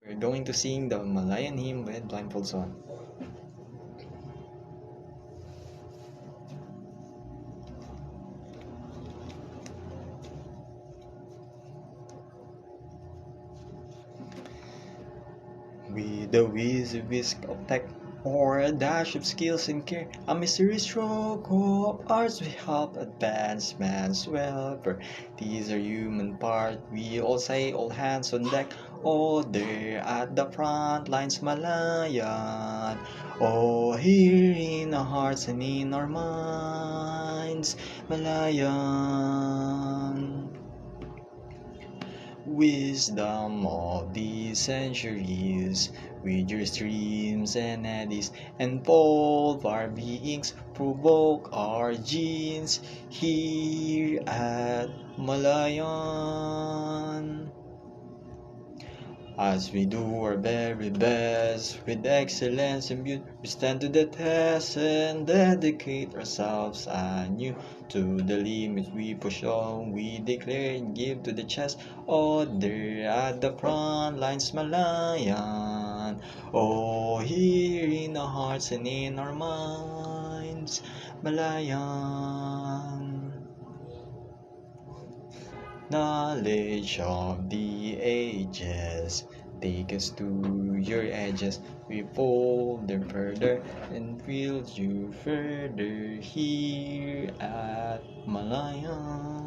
We're going to sing the Malayan hymn with blindfolds on. With a whisk of tech or a dash of skills and care, a mysterious stroke of arts we help advance man's welfare. These are human part, we all say all hands on deck. Oh, there at the front lines, Malayan. Oh, here in our hearts and in our minds, Malayan. Wisdom of the centuries, with your streams and eddies, enfold our beings, provoke our genes here at Malayan. As we do our very best with excellence and beauty, we stand to the test and dedicate ourselves anew to the limits we push on. We declare and give to the chest. Oh, there at the front lines, Malayan. Oh, here in our hearts and in our minds, Malayan. Knowledge of the ages, take us to your edges. We fold them further and build you further here at Malayan.